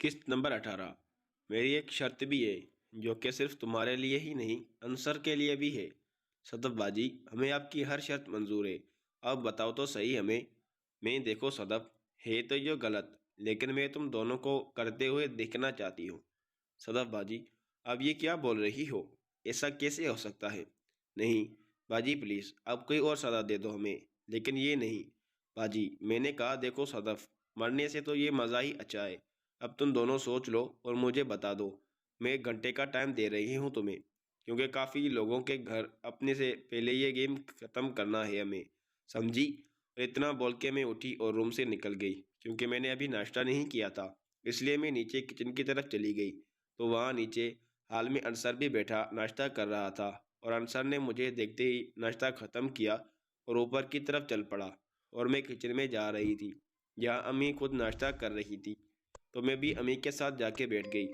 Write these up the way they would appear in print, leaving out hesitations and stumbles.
قسط نمبر 18۔ میری ایک شرط بھی ہے جو کہ صرف تمہارے لیے ہی نہیں انصر کے لیے بھی ہے۔ صدف باجی، ہمیں آپ کی ہر شرط منظور ہے، آپ بتاؤ تو صحیح ہمیں۔ میں دیکھو صدف، ہے تو یہ غلط، لیکن میں تم دونوں کو کرتے ہوئے دیکھنا چاہتی ہوں۔ صدف باجی، آپ یہ کیا بول رہی ہو؟ ایسا کیسے ہو سکتا ہے؟ نہیں باجی پلیز، آپ کوئی اور سزا دے دو ہمیں، لیکن یہ نہیں۔ باجی میں نے کہا دیکھو صدف، مرنے سے تو یہ مزہ ہی اچھا ہے، اب تم دونوں سوچ لو اور مجھے بتا دو۔ میں 1 گھنٹے کا ٹائم دے رہی ہوں تمہیں، کیونکہ کافی لوگوں کے گھر اپنے سے پہلے یہ گیم ختم کرنا ہے ہمیں، سمجھی؟ اور اتنا بول کے میں اٹھی اور روم سے نکل گئی، کیونکہ میں نے ابھی ناشتہ نہیں کیا تھا، اس لیے میں نیچے کچن کی طرف چلی گئی تو وہاں نیچے ہال میں انصر بھی بیٹھا ناشتہ کر رہا تھا، اور انصر نے مجھے دیکھتے ہی ناشتہ ختم کیا اور اوپر کی طرف چل پڑا، اور میں کچن میں جا رہی تھی جہاں امی خود ناشتہ کر رہی تھی، تو میں بھی امی کے ساتھ جا کے بیٹھ گئی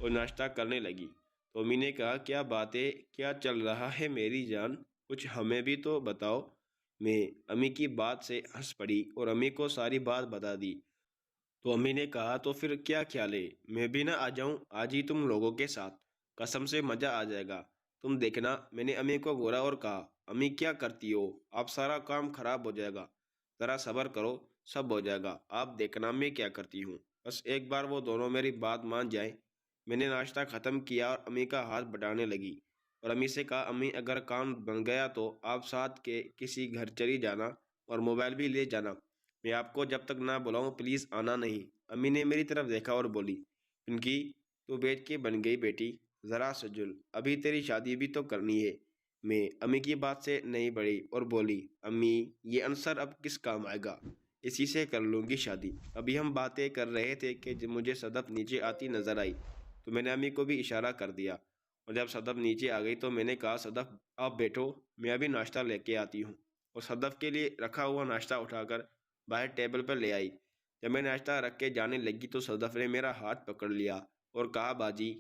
اور ناشتہ کرنے لگی۔ تو امی نے کہا کیا بات ہے، کیا چل رہا ہے میری جان، کچھ ہمیں بھی تو بتاؤ۔ میں امی کی بات سے ہنس پڑی اور امی کو ساری بات بتا دی۔ تو امی نے کہا تو پھر کیا خیال ہے میں بھی نہ آ جاؤں آج ہی تم لوگوں کے ساتھ؟ قسم سے مزہ آ جائے گا، تم دیکھنا۔ میں نے امی کو گورا اور کہا امی کیا کرتی ہو، آپ سارا کام خراب ہو جائے گا، ذرا صبر کرو، سب ہو جائے گا، آپ دیکھنا میں کیا کرتی ہوں، بس ایک بار وہ دونوں میری بات مان جائیں۔ میں نے ناشتہ ختم کیا اور امی کا ہاتھ بٹانے لگی، اور امی سے کہا امی اگر کام بن گیا تو آپ ساتھ کے کسی گھر چلی جانا اور موبائل بھی لے جانا، میں آپ کو جب تک نہ بلاؤں پلیز آنا نہیں۔ امی نے میری طرف دیکھا اور بولی پنکی تو بیٹھ کے بن گئی بیٹی، ذرا سجل، ابھی تیری شادی بھی تو کرنی ہے۔ میں امی کی بات سے نہیں بڑھی اور بولی امی یہ انصر اب کس کام آئے گا، اسی سے کر لوں گی شادی۔ ابھی ہم باتیں کر رہے تھے کہ جب مجھے صدف نیچے آتی نظر آئی تو میں نے امی کو بھی اشارہ کر دیا، اور جب صدف نیچے آ گئی تو میں نے کہا صدف آپ بیٹھو، میں ابھی ناشتہ لے کے آتی ہوں، اور صدف کے لیے رکھا ہوا ناشتہ اٹھا کر باہر ٹیبل پر لے آئی۔ جب میں ناشتہ رکھ کے جانے لگی تو صدف نے میرا ہاتھ پکڑ لیا اور کہا باجی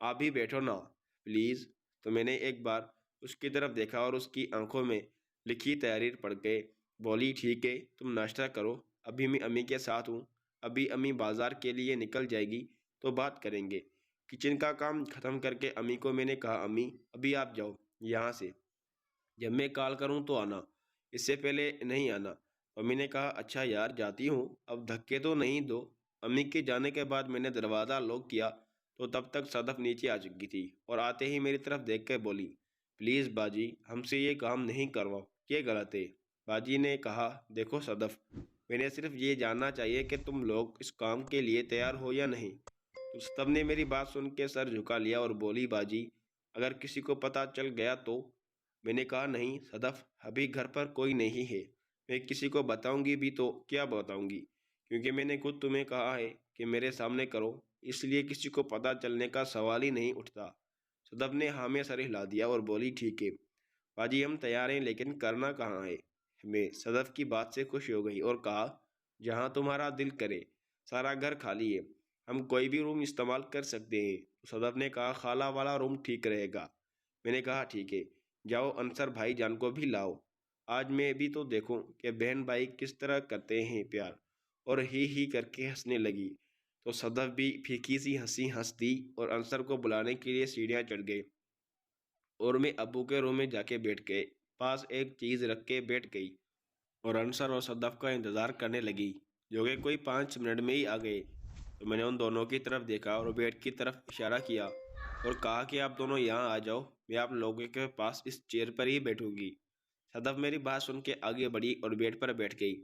آپ بھی بیٹھو نا پلیز۔ تو میں نے ایک بار اس کی طرف دیکھا اور اس کی آنکھوں میں لکھی تحریر پڑھ کے بولی ٹھیک ہے تم ناشتہ کرو، ابھی میں امی کے ساتھ ہوں، ابھی امی بازار کے لیے نکل جائے گی تو بات کریں گے۔ کچن کا کام ختم کر کے امی کو میں نے کہا امی ابھی آپ جاؤ یہاں سے، جب میں کال کروں تو آنا، اس سے پہلے نہیں آنا۔ امی نے کہا اچھا یار جاتی ہوں، اب دھکے تو نہیں دو۔ امی کے جانے کے بعد میں نے دروازہ لاک کیا تو تب تک صدف نیچے آ چکی تھی، اور آتے ہی میری طرف دیکھ کے بولی پلیز باجی ہم سے یہ کام نہیں کرواؤ، یہ غلط ہے۔ باجی نے کہا دیکھو صدف، میں نے صرف یہ جاننا چاہیے کہ تم لوگ اس کام کے لیے تیار ہو یا نہیں۔ تو صدف نے میری بات سن کے سر جھکا لیا اور بولی باجی اگر کسی کو پتہ چل گیا تو؟ میں نے کہا نہیں صدف، ابھی گھر پر کوئی نہیں ہے، میں کسی کو بتاؤں گی بھی تو کیا بتاؤں گی، کیونکہ میں نے خود تمہیں کہا ہے کہ میرے سامنے کرو، اس لیے کسی کو پتہ چلنے کا سوال ہی نہیں اٹھتا۔ صدف نے ہاں میں سر ہلا دیا اور بولی ٹھیک ہے باجی ہم تیار ہیں، لیکن کرنا کہاں ہے؟ میں صدف کی بات سے خوش ہو گئی اور کہا جہاں تمہارا دل کرے، سارا گھر خالی ہے، ہم کوئی بھی روم استعمال کر سکتے ہیں۔ تو صدف نے کہا خالہ والا روم ٹھیک رہے گا۔ میں نے کہا ٹھیک ہے، جاؤ انصر بھائی جان کو بھی لاؤ، آج میں بھی تو دیکھوں کہ بہن بھائی کس طرح کرتے ہیں پیار۔ اور ہی کر کے ہنسنے لگی، تو صدف بھی پھیکی سی ہنسی ہنس دی اور انصر کو بلانے کے لیے سیڑھیاں چڑھ گئے، اور میں ابو کے روم میں جا کے بیٹھ کے پاس ایک چیز رکھ کے بیٹھ گئی، اور انصر اور صدف کا انتظار کرنے لگی جو کہ کوئی 5 منٹ میں ہی آ گئے۔ تو میں نے ان دونوں کی طرف دیکھا اور بیڈ کی طرف اشارہ کیا اور کہا کہ آپ دونوں یہاں آ جاؤ، میں آپ لوگوں کے پاس اس چیئر پر ہی بیٹھوں گی۔ صدف میری بات سن کے آگے بڑھی اور بیڈ پر بیٹھ گئی،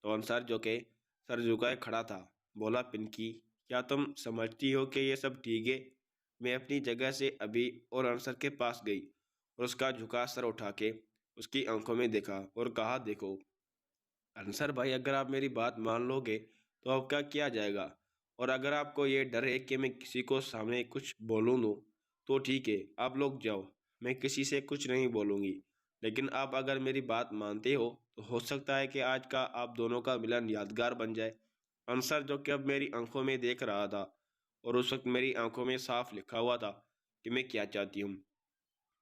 تو انصر جو کہ سر جھکائے کھڑا تھا بولا پنکی کیا تم سمجھتی ہو کہ یہ سب ٹھیک ہے؟ میں اپنی جگہ سے ابھی اور انصر کے پاس گئی اور اس کا جھکا سر اٹھا کے اس کی آنکھوں میں دیکھا اور کہا دیکھو انصر بھائی اگر آپ میری بات مان لو گے تو آپ کا کیا جائے گا، اور اگر آپ کو یہ ڈر ہے کہ میں کسی کو سامنے کچھ بولوں دوں تو ٹھیک ہے آپ لوگ جاؤ، میں کسی سے کچھ نہیں بولوں گی، لیکن آپ اگر میری بات مانتے ہو تو ہو سکتا ہے کہ آج کا آپ دونوں کا ملن یادگار بن جائے۔ انصر جو کہ اب میری آنکھوں میں دیکھ رہا تھا، اور اس وقت میری آنکھوں میں صاف لکھا ہوا تھا کہ میں کیا چاہتی ہوں،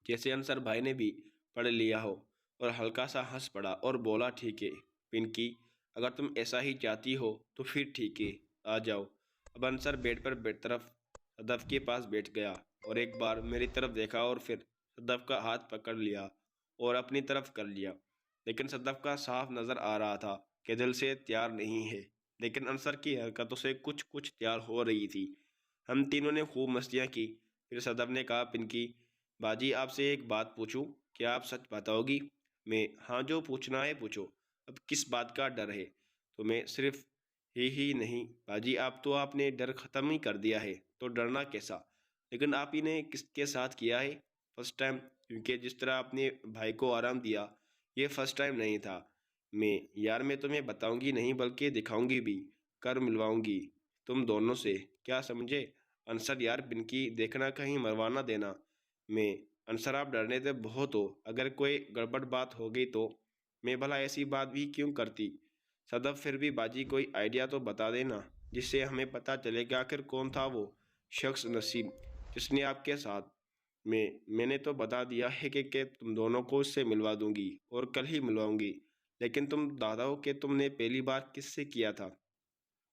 جیسے انصر بھائی نے بھی پڑھ لیا ہو، اور ہلکا سا ہنس پڑا اور بولا ٹھیک ہے پنکی اگر تم ایسا ہی چاہتی ہو تو پھر ٹھیک ہے آ جاؤ۔ اب انصر بیڈ پر بیڈ طرف صدف کے پاس بیٹھ گیا اور ایک بار میری طرف دیکھا اور پھر صدف کا ہاتھ پکڑ لیا اور اپنی طرف کر لیا، لیکن صدف کا صاف نظر آ رہا تھا کہ دل سے تیار نہیں ہے، لیکن انصر کی حرکتوں سے کچھ تیار ہو رہی تھی۔ ہم تینوں نے خوب مستیاں کی، پھر صدف نے کہا، پنکی باجی آپ سے ایک بات پوچھوں، کیا آپ سچ بتاؤ گی؟ میں ہاں، جو پوچھنا ہے پوچھو، اب کس بات کا ڈر ہے تمہیں؟ صرف ہی نہیں باجی، آپ نے ڈر ختم ہی کر دیا ہے، تو ڈرنا کیسا؟ لیکن آپ ہی نے کس کے ساتھ کیا ہے؟ فرسٹ ٹائم، کیونکہ جس طرح آپ نے بھائی کو آرام دیا یہ فرسٹ ٹائم نہیں تھا۔ میں تمہیں بتاؤں گی نہیں بلکہ دکھاؤں گی بھی، کر ملواؤں گی تم دونوں سے، کیا سمجھے؟ انصر یار پنکی دیکھنا کہیں مروانا دینا۔ میں انصر آپ ڈرنے سے بہت ہو، اگر کوئی گڑبڑ بات ہو گئی تو میں بھلا ایسی بات بھی کیوں کرتی؟ صدف پھر بھی باجی کوئی آئیڈیا تو بتا دینا جس سے ہمیں پتہ چلے کہ آخر کون تھا وہ شخص نسیم جس نے آپ کے ساتھ۔ میں نے تو بتا دیا ہے کہ تم دونوں کو اس سے ملوا دوں گی اور کل ہی ملواؤں گی، لیکن تم بتاؤ کہ تم نے پہلی بار کس سے کیا تھا،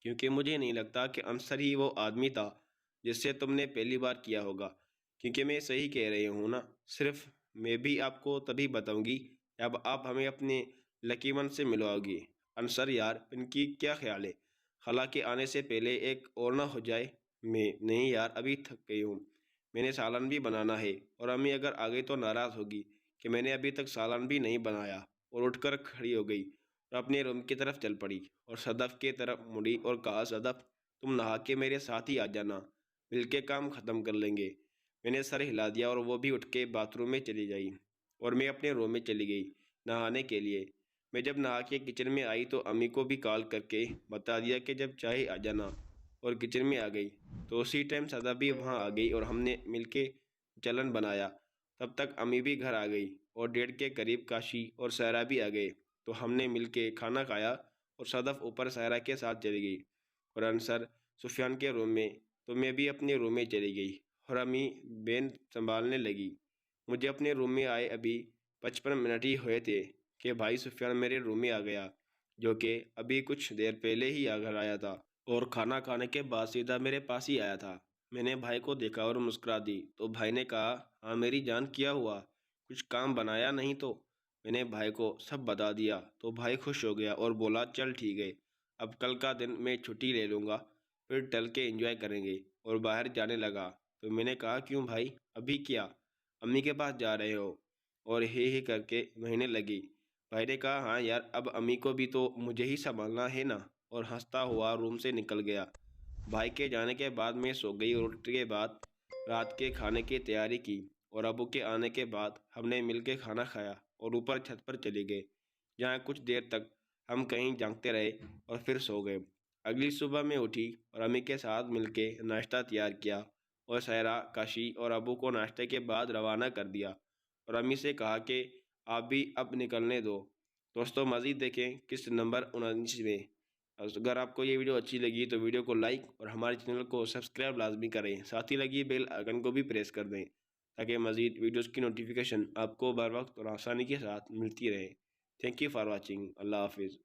کیونکہ مجھے نہیں لگتا کہ انصر ہی وہ آدمی تھا جس سے تم نے پہلی بار کیا ہوگا، کیونکہ میں صحیح کہہ رہی ہوں نا؟ صرف میں بھی آپ کو تبھی بتاؤں گی جب آپ ہمیں اپنے لکی ون سے ملواؤ گی۔ انصر یار ان کی کیا خیال ہے، خلا کے آنے سے پہلے ایک اور نہ ہو جائے؟ میں نہیں یار، ابھی تھک گئی ہوں، میں نے سالن بھی بنانا ہے، اور امی اگر آ گئی تو ناراض ہوگی کہ میں نے ابھی تک سالن بھی نہیں بنایا۔ اور اٹھ کر کھڑی ہو گئی اور اپنے روم کی طرف چل پڑی اور صدف کی طرف مڑی اور کہا، صدف تم نہا کے میرے ساتھ ہی آ جانا، مل کے کام ختم کر لیں گے۔ میں نے سر ہلا دیا اور وہ بھی اٹھ کے باتھ روم میں چلی جائی اور میں اپنے روم میں چلی گئی نہانے کے لیے۔ میں جب نہا کے کچن میں آئی تو امی کو بھی کال کر کے بتا دیا کہ جب چاہے آ جانا، اور کچن میں آ گئی تو اسی ٹائم صدف بھی وہاں آ گئی اور ہم نے مل کے چلن بنایا۔ تب تک امی بھی گھر آ گئی اور 1:30 کے قریب کاشی اور سہرا بھی آ گئے، تو ہم نے مل کے کھانا کھایا اور صدف اوپر سہرا کے ساتھ چلی گئی اور انصر سفیان کے روم میں، تو میں بھی اپنے روم میں چلی گئی اور امی بین سنبھالنے لگی۔ مجھے اپنے روم میں آئے ابھی 55 منٹ ہی ہوئے تھے کہ بھائی سفیان میرے روم میں آ گیا، جو کہ ابھی کچھ دیر پہلے ہی گھر آیا تھا اور کھانا کھانے کے بعد سیدھا میرے پاس ہی آیا تھا۔ میں نے بھائی کو دیکھا اور مسکرا دی تو بھائی نے کہا، ہاں میری جان کیا ہوا، کچھ کام بنایا نہیں تو؟ میں نے بھائی کو سب بتا دیا تو بھائی خوش ہو گیا اور بولا، چل ٹھیک ہے، اب کل کا دن میں چھٹی لے لوں گا، پھر ٹل کے انجوائے کریں گے، اور باہر جانے لگا۔ تو میں نے کہا، کیوں بھائی، ابھی کیا، امی کے پاس جا رہے ہو؟ اور ہی کر کے مہینے لگی۔ بھائی نے کہا، ہاں یار، اب امی کو بھی تو مجھے ہی سنبھالنا ہے نا، اور ہنستا ہوا روم سے نکل گیا۔ بھائی کے جانے کے بعد میں سو گئی اور اٹھ کے بعد رات کے کھانے کی تیاری کی، اور ابو کے آنے کے بعد ہم نے مل کے کھانا کھایا اور اوپر چھت پر چلے گئے، جہاں کچھ دیر تک ہم کہیں جانگتے رہے اور پھر سو گئے۔ اگلی صبح میں اٹھی اور امی کے ساتھ مل کے ناشتہ تیار کیا اور سہرا، کاشی اور ابو کو ناشتے کے بعد روانہ کر دیا، اور امی سے کہا کہ آپ بھی اب نکلنے دو۔ دوستوں مزید دیکھیں قسط نمبر 19 میں۔ اگر آپ کو یہ ویڈیو اچھی لگی تو ویڈیو کو لائک اور ہمارے چینل کو سبسکرائب لازمی کریں، ساتھ ہی لگی بیل آئیکن کو بھی پریس کر دیں تاکہ مزید ویڈیوز کی نوٹیفیکیشن آپ کو بر وقت اور آسانی کے ساتھ ملتی رہے۔ Thank you for watching. اللہ حافظ۔